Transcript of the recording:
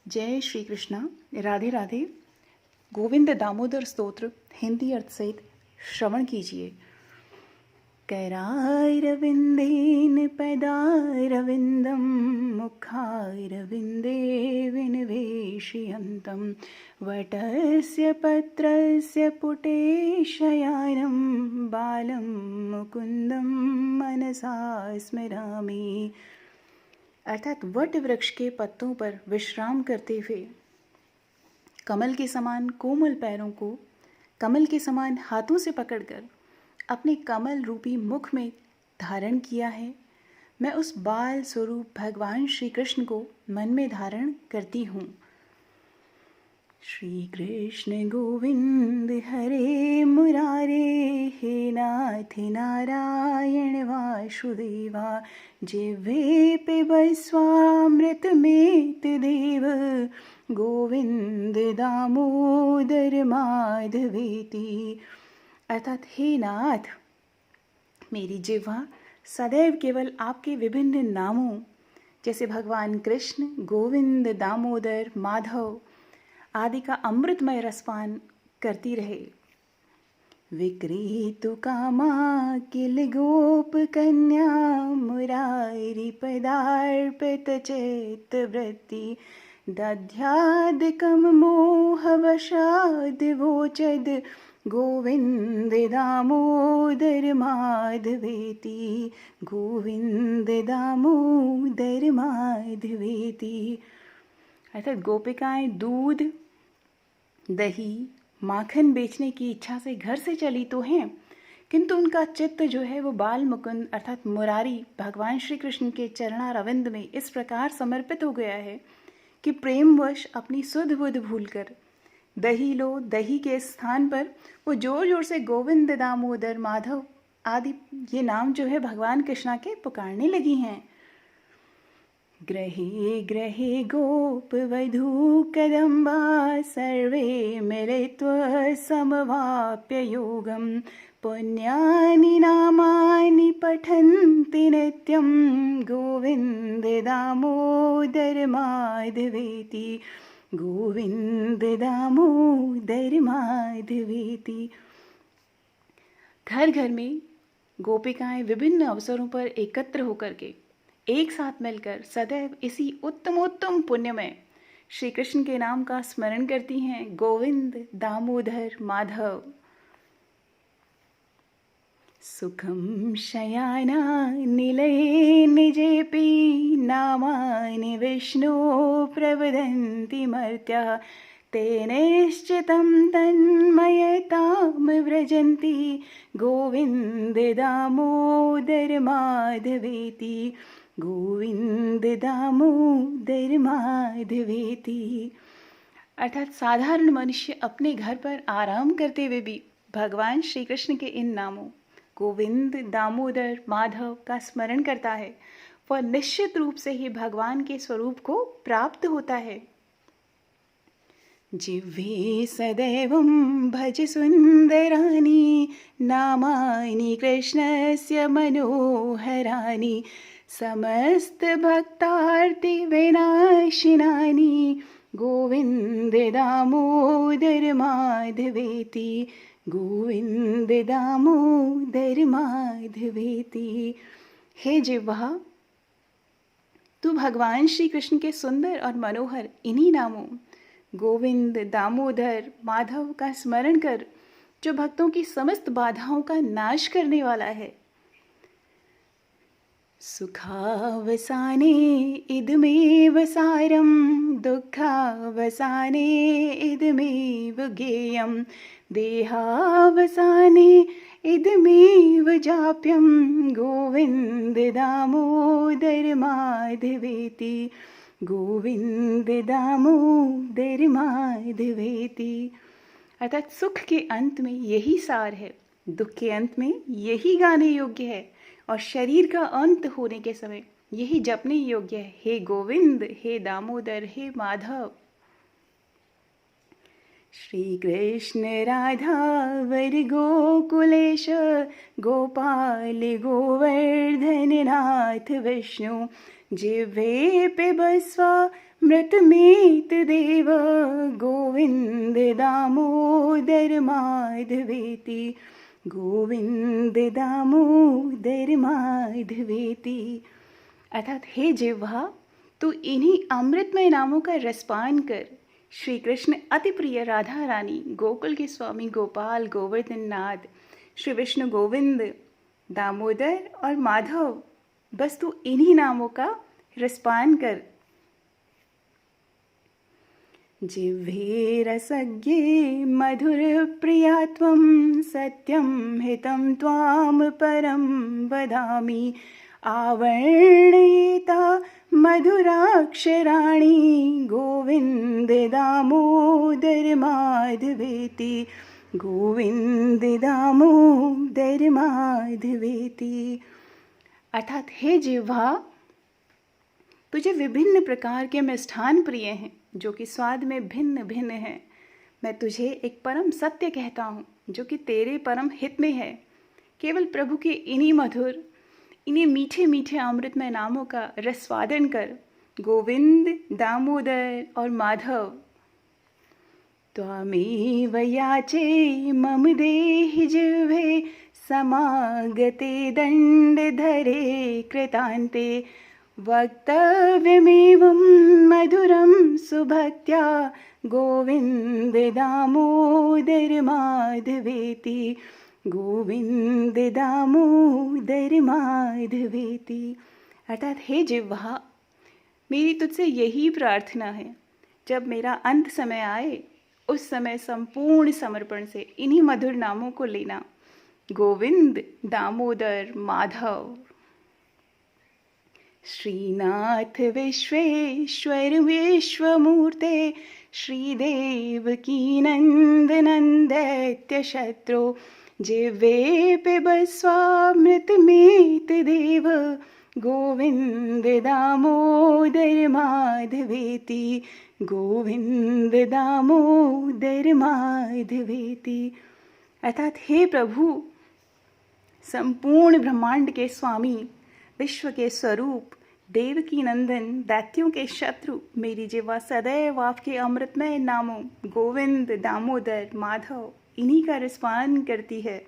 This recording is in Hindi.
जय श्री कृष्णा। राधे राधे। गोविंद दामोदर स्तोत्र हिंदी अर्थ सहित श्रवण कीजिए। करारविंदेन पदारविंदम मुखारविंदे विनिवेशयन्तं वटस्य पत्रस्य पुटे शयानं बालं मुकुंदम मनसा स्मरामि। अर्थात वट वृक्ष के पत्तों पर विश्राम करते हुए कमल के समान कोमल पैरों को कमल के समान हाथों से पकड़कर अपने कमल रूपी मुख में धारण किया है, मैं उस बाल स्वरूप भगवान श्री कृष्ण को मन में धारण करती हूँ। श्री कृष्ण गोविंद हरे मुरारे, हे नाथ नारायण वासुदेवा, जिह्वे पिबस्वामृतमेत देव, गोविंद दामोदर माधवेति। अर्थात हे नाथ, मेरी जिह्वा सदैव केवल आपके विभिन्न नामों जैसे भगवान कृष्ण, गोविंद, दामोदर, माधव आदि का अमृतमय रसपान करती रहे। विक्रीतु कामा किल गोप कन्या, मुरारी पदार्पित चित्तवृत्ति, दध्यादिकं मोहवशाद् वोचद्, गोविंद दामोदर माधवेति, गोविंद दामोदर माधवेति। अर्थात गोपिकाएं दूध, दही, माखन बेचने की इच्छा से घर से चली तो हैं, किंतु उनका चित्त जो है वो बाल मुकुंद अर्थात मुरारी भगवान श्री कृष्ण के चरणारविंद में इस प्रकार समर्पित हो गया है कि प्रेमवश अपनी सुध बुध भूलकर दही लो, दही के स्थान पर वो जोर जोर से गोविंद, दामोदर, माधव आदि ये नाम जो है भगवान कृष्णा के पुकारने लगी हैं। ग्रहे ग्रहे गोप वधू कदम्बा, सर्वे मिलित्वा समवाप्य योगम, पुण्यानि नामानि पठन्ति नित्यं, गोविंद दामोदर माधवेति, गोविंद दामोदर माधवेति। घर घर में गोपिकाएं विभिन्न अवसरों पर एकत्र होकर के एक साथ मिलकर सदैव इसी उत्तमोत्तम पुण्यमय श्री कृष्ण के नाम का स्मरण करती हैं। गोविंद, दामोदर, माधव। सुखं शयाना निलये निजेपि, नामानि विष्णु प्रवदन्ति मर्त्याः, तेनैश्चितं तन्मयतां व्रजन्ति, गोविंद दामोदर माधवेति, गोविंद दामोदर माधवेति। अर्थात साधारण मनुष्य अपने घर पर आराम करते हुए भी भगवान श्री कृष्ण के इन नामों गोविंद, दामोदर, माधव का स्मरण करता है, वह निश्चित रूप से ही भगवान के स्वरूप को प्राप्त होता है। जिह्वे सदैवं भज सुंदरानि, नामानि कृष्णस्य मनोहरानि, समस्त भक्तार्ति विनाशिनानि, गोविंद दामोदर माधवेति, गोविंद दामोदर माधवेति। हे जिह्वा, तू भगवान श्री कृष्ण के सुंदर और मनोहर इन्हीं नामों गोविंद, दामोदर, माधव का स्मरण कर, जो भक्तों की समस्त बाधाओं का नाश करने वाला है। सुखावसाने इदमेव सारं, दुःखावसाने इदमेव गेयं, देहावसाने इदमेव जाप्यं, गोविंद दामोदर माधवेति, गोविंद दामोदर माधवेति। अर्थात सुख के अंत में यही सार है, दुख के अंत में यही गाने योग्य है, और शरीर का अंत होने के समय यही जपने योग्य है। हे गोविंद, हे दामोदर, हे माधव। श्री कृष्ण राधा वर गोकुलेश, गोपाल गोवर्धन नाथ विष्णु, जिह्वे पिबस्वा मृतमेत देव गोविंद दामोदर माधवेति गोविंद दामोदर माधवेति। अर्थात हे जिह्वा, तू इन्हीं अमृतमय नामों का रसपान कर। श्री कृष्ण अति प्रिय राधा रानी, गोकुल के स्वामी गोपाल गोवर्धन नाथ, श्री विष्णु गोविंद, दामोदर और माधव, बस तू इन्हीं नामों का रसपान कर। जिह्वे रसज्ञे मधुर प्रिया त्वं सत्यं हितं त्वां परं वदामि। आवर्णयेता मधुराक्षराणि गोविंद दामोदर माधवेति गोविंद दामोदर माधवेति। अर्थात हे जिह्वा, तुझे विभिन्न प्रकार के मिष्ठान प्रिय हैं जो कि स्वाद में भिन्न भिन्न हैं। मैं तुझे एक परम सत्य कहता हूँ जो कि तेरे परम हित में है। केवल प्रभु के इन्हीं मधुर, इन्हीं मीठे मीठे अमृतमय नामों का रसवादन कर। गोविंद, दामोदर और माधव। त्वामेव याचे मम देहि जिह्वे समागते दण्डधरे कृतान्ते। वक्तव्यमेवं मधुरं सुभक्त्या गोविंद दामोदर माधवेति गोविंद दामोदर माधवेति। अर्थात हे जिह्वा, मेरी तुझसे यही प्रार्थना है, जब मेरा अंत समय आए उस समय संपूर्ण समर्पण से इन्हीं मधुर नामों को लेना। गोविंद, दामोदर, माधव। श्रीनाथ विश्वेश्वर विश्वमूर्ते श्रीदेव की नंदनंदैत्य शत्रु। जिह्वे पिबस्वामृतमेत देव गोविंद दामोदर माधवेति गोविंद दामोदर माधवेति। अर्थात हे प्रभु, संपूर्ण ब्रह्मांड के स्वामी, विश्व के स्वरूप, देवकी नंदन, दैत्यों के शत्रु, मेरी जिह्वा सदैव आपके अमृतमय नामों गोविंद, दामोदर, माधव इन्हीं का रसपान करती है।